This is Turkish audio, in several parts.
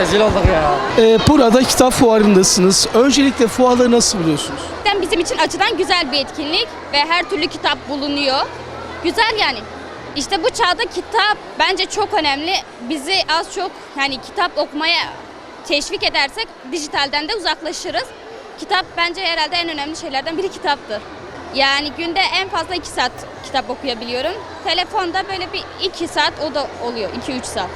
rezil olduk ya. Burada kitap fuarındasınız. Öncelikle fuarları nasıl buluyorsunuz? Bizim için açıdan güzel bir etkinlik ve her türlü kitap bulunuyor. Güzel yani. İşte bu çağda kitap bence çok önemli. Bizi az çok yani kitap okumaya teşvik edersek dijitalden de uzaklaşırız. Kitap bence herhalde en önemli şeylerden biri kitaptır. Yani günde en fazla 2 saat kitap okuyabiliyorum. Telefonda böyle bir 2 saat o da oluyor, 2-3 saat.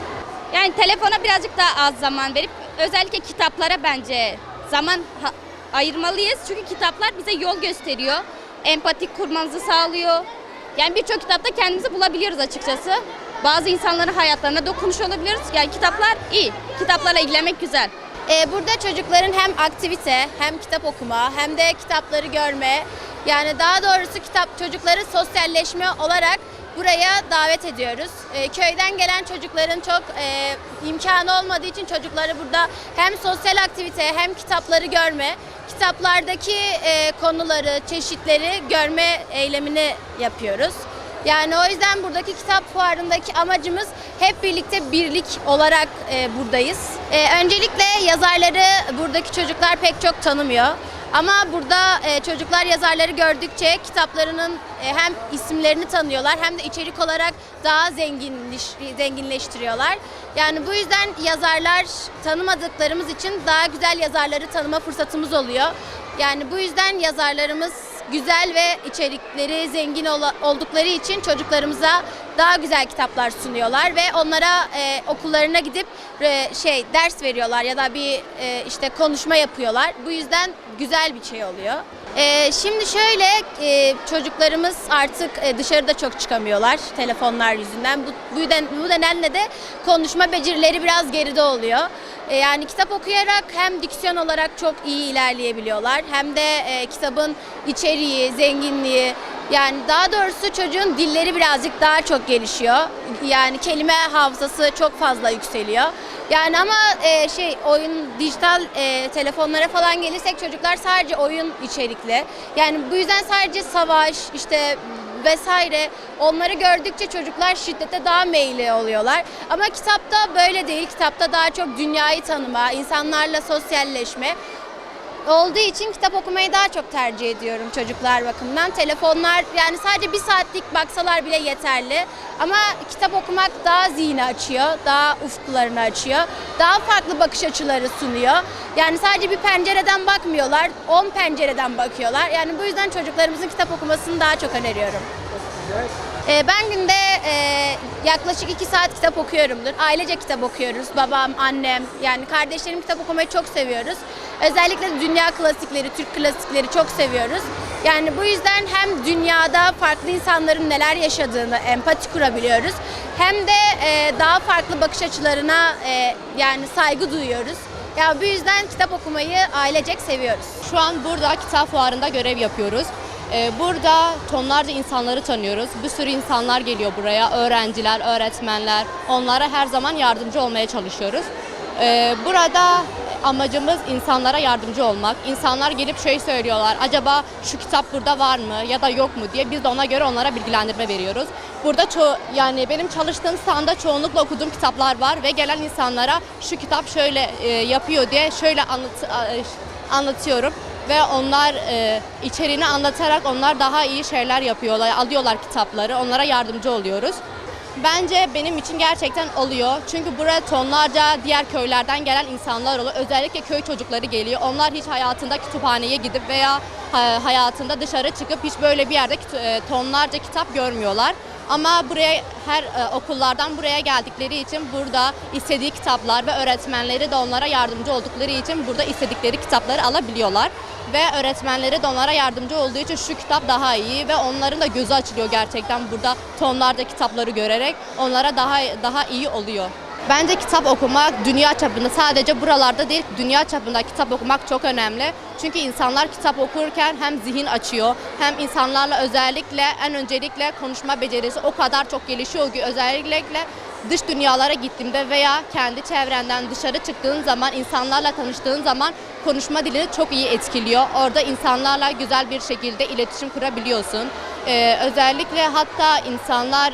Yani telefona birazcık daha az zaman verip özellikle kitaplara bence zaman ayırmalıyız. Çünkü kitaplar bize yol gösteriyor. Empatik kurmamızı sağlıyor. Yani birçok kitapta kendimizi bulabiliyoruz açıkçası. Bazı insanların hayatlarına dokunuş olabiliyoruz. Yani kitaplar iyi. Kitaplarla ilgilenmek güzel. Burada çocukların hem aktivite hem kitap okuma hem de kitapları görme, yani daha doğrusu çocukları sosyalleşme olarak buraya davet ediyoruz. Köyden gelen çocukların çok imkanı olmadığı için çocukları burada hem sosyal aktivite hem kitapları görme, kitaplardaki konuları, çeşitleri görme eylemini yapıyoruz. Yani o yüzden buradaki kitap fuarındaki amacımız hep birlikte birlik olarak buradayız. Öncelikle yazarları buradaki çocuklar pek çok tanımıyor. Ama burada çocuklar yazarları gördükçe kitaplarının hem isimlerini tanıyorlar hem de içerik olarak daha zenginleştiriyorlar. Yani bu yüzden yazarlar tanımadıklarımız için daha güzel yazarları tanıma fırsatımız oluyor. Yani bu yüzden yazarlarımız güzel ve içerikleri zengin oldukları için çocuklarımıza daha güzel kitaplar sunuyorlar ve onlara okullarına gidip ders veriyorlar ya da bir işte konuşma yapıyorlar. Bu yüzden güzel bir şey oluyor. Şimdi şöyle çocuklarımız artık dışarıda çok çıkamıyorlar telefonlar yüzünden. Bu nedenle de konuşma becerileri biraz geride oluyor. Yani kitap okuyarak hem diksiyon olarak çok iyi ilerleyebiliyorlar hem de kitabın içeriği, zenginliği, yani daha doğrusu çocuğun dilleri birazcık daha çok gelişiyor. Yani kelime hafızası çok fazla yükseliyor. Yani ama dijital telefonlara falan gelirsek çocuklar sadece oyun içerikli. Yani bu yüzden sadece savaş işte vesaire onları gördükçe çocuklar şiddete daha meyilli oluyorlar. Ama kitapta böyle değil. Kitapta daha çok dünyayı tanıma, insanlarla sosyalleşme olduğu için kitap okumayı daha çok tercih ediyorum çocuklar bakımından. Telefonlar yani sadece 1 saatlik baksalar bile yeterli. Ama kitap okumak daha zihni açıyor, daha ufkularını açıyor. Daha farklı bakış açıları sunuyor. Yani sadece bir pencereden bakmıyorlar, 10 pencereden bakıyorlar. Yani bu yüzden çocuklarımızın kitap okumasını daha çok öneriyorum. Ben günde yaklaşık 2 saat kitap okuyorumdur. Ailece kitap okuyoruz. Babam, annem, yani kardeşlerim kitap okumayı çok seviyoruz. Özellikle dünya klasikleri, Türk klasikleri çok seviyoruz. Yani bu yüzden hem dünyada farklı insanların neler yaşadığını empati kurabiliyoruz. Hem de daha farklı bakış açılarına yani saygı duyuyoruz. Yani bu yüzden kitap okumayı ailecek seviyoruz. Şu an burada kitap fuarında görev yapıyoruz. Burada tonlarca insanları tanıyoruz. Bir sürü insanlar geliyor buraya. Öğrenciler, öğretmenler. Onlara her zaman yardımcı olmaya çalışıyoruz. Burada amacımız insanlara yardımcı olmak. İnsanlar gelip söylüyorlar. Acaba şu kitap burada var mı ya da yok mu diye biz de ona göre onlara bilgilendirme veriyoruz. Burada yani benim çalıştığım standa çoğunlukla okuduğum kitaplar var ve gelen insanlara şu kitap şöyle yapıyor diye şöyle anlatıyorum. Ve onlar içeriğini anlatarak onlar daha iyi şeyler yapıyorlar, alıyorlar kitapları, onlara yardımcı oluyoruz. Bence benim için gerçekten oluyor. Çünkü buraya tonlarca diğer köylerden gelen insanlar oluyor. Özellikle köy çocukları geliyor. Onlar hiç hayatında kütüphaneye gidip veya hayatında dışarı çıkıp hiç böyle bir yerde tonlarca kitap görmüyorlar. Ama buraya okullardan buraya geldikleri için burada istediği kitaplar ve öğretmenleri de onlara yardımcı oldukları için burada istedikleri kitapları alabiliyorlar. Ve öğretmenleri de onlara yardımcı olduğu için şu kitap daha iyi ve onların da gözü açılıyor gerçekten burada tonlarca kitapları görerek onlara daha iyi oluyor. Bence kitap okumak dünya çapında sadece buralarda değil dünya çapında kitap okumak çok önemli. Çünkü insanlar kitap okurken hem zihin açıyor hem insanlarla özellikle öncelikle konuşma becerisi o kadar çok gelişiyor ki özellikle dış dünyalara gittiğimde veya kendi çevrenden dışarı çıktığın zaman insanlarla tanıştığın zaman konuşma dilini çok iyi etkiliyor. Orada insanlarla güzel bir şekilde iletişim kurabiliyorsun. Özellikle hatta insanlar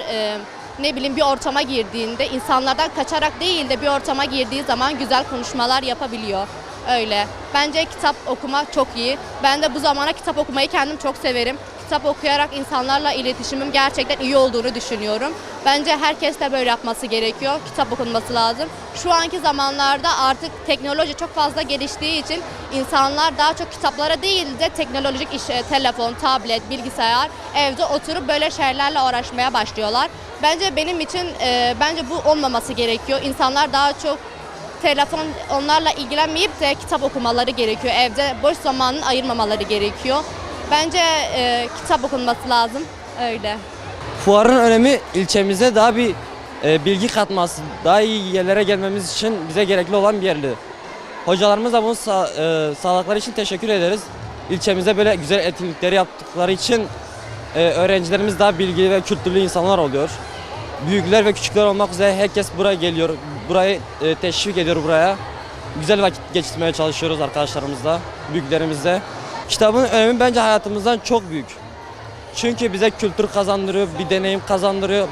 ne bileyim bir ortama girdiğinde insanlardan kaçarak değil de bir ortama girdiği zaman güzel konuşmalar yapabiliyor. Öyle. Bence kitap okuma çok iyi. Ben de bu zamana kitap okumayı kendim çok severim. Kitap okuyarak insanlarla iletişimim gerçekten iyi olduğunu düşünüyorum. Bence herkes de böyle yapması gerekiyor. Kitap okunması lazım. Şu anki zamanlarda artık teknoloji çok fazla geliştiği için insanlar daha çok kitaplara değil de teknolojik iş, telefon, tablet, bilgisayar, evde oturup böyle şeylerle uğraşmaya başlıyorlar. Bence benim için bence bu olmaması gerekiyor. İnsanlar daha çok telefon onlarla ilgilenmeyip de kitap okumaları gerekiyor. Evde boş zamanını ayırmamaları gerekiyor. Bence kitap okunması lazım. Öyle. Fuarın önemi ilçemize daha bir bilgi katması, daha iyi yerlere gelmemiz için bize gerekli olan bir yerdi. Hocalarımız da bunu sağladıkları için teşekkür ederiz. İlçemize böyle güzel etkinlikleri yaptıkları için öğrencilerimiz daha bilgili ve kültürlü insanlar oluyor. Büyükler ve küçükler olmak üzere herkes buraya geliyor. Burayı teşvik ediyor buraya. Güzel vakit geçirmeye çalışıyoruz arkadaşlarımızla, büyüklerimizle. Kitabın önemi bence hayatımızdan çok büyük. Çünkü bize kültür kazandırıyor, bir deneyim kazandırıyor.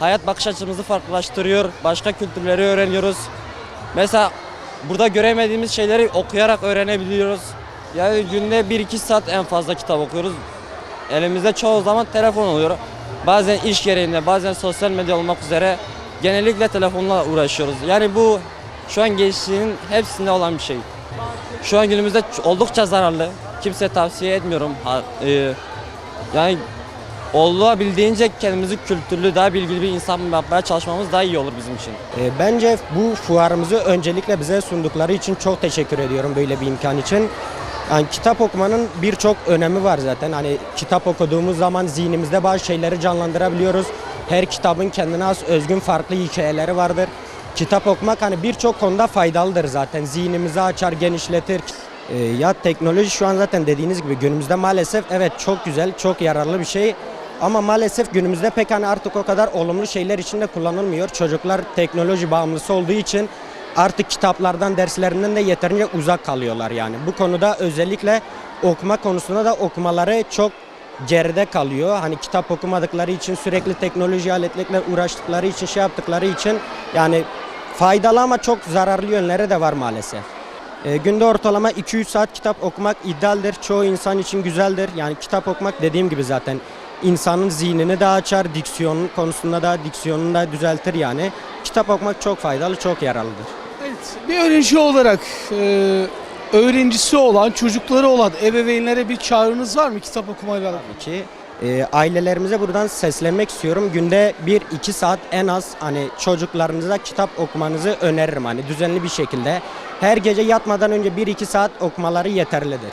Hayat bakış açımızı farklılaştırıyor. Başka kültürleri öğreniyoruz. Mesela burada göremediğimiz şeyleri okuyarak öğrenebiliyoruz. Yani günde 1-2 saat en fazla kitap okuyoruz. Elimizde çoğu zaman telefon oluyor. Bazen iş gereğinde, bazen sosyal medya olmak üzere genellikle telefonla uğraşıyoruz. Yani bu şu an gençliğin hepsinde olan bir şey. Şu an günümüzde oldukça zararlı. Kimseye tavsiye etmiyorum. Yani olabildiğince kendimizi kültürlü, daha bilgili bir insan yapmaya çalışmamız daha iyi olur bizim için. Bence bu fuarımızı öncelikle bize sundukları için çok teşekkür ediyorum böyle bir imkan için. Yani kitap okumanın birçok önemi var zaten. Hani kitap okuduğumuz zaman zihnimizde bazı şeyleri canlandırabiliyoruz. Her kitabın kendine has özgün farklı hikayeleri vardır. Kitap okumak hani birçok konuda faydalıdır zaten. Zihnimizi açar, genişletir. Ya teknoloji şu an zaten dediğiniz gibi günümüzde maalesef evet çok güzel, çok yararlı bir şey. Ama maalesef günümüzde pek hani artık o kadar olumlu şeyler için de kullanılmıyor. Çocuklar teknoloji bağımlısı olduğu için artık kitaplardan, derslerinden de yeterince uzak kalıyorlar yani. Bu konuda özellikle okuma konusunda da okumaları çok geride kalıyor. Hani kitap okumadıkları için sürekli teknoloji aletleriyle uğraştıkları için yaptıkları için yani faydalı ama çok zararlı yönleri de var maalesef. Günde ortalama 2-3 saat kitap okumak idealdir. Çoğu insan için güzeldir. Yani kitap okumak dediğim gibi zaten insanın zihnini de açar, diksiyonun konusunda da diksiyonunu da düzeltir yani. Kitap okumak çok faydalı, çok yararlıdır. Evet, bir öğrenci olarak öğrencisi olan, çocukları olan ebeveynlere bir çağrınız var mı kitap okumayla alakalı? Ki ailelerimize buradan seslenmek istiyorum. Günde 1-2 saat en az hani çocuklarınıza kitap okumanızı öneririm hani düzenli bir şekilde. Her gece yatmadan önce 1-2 saat okumaları yeterlidir.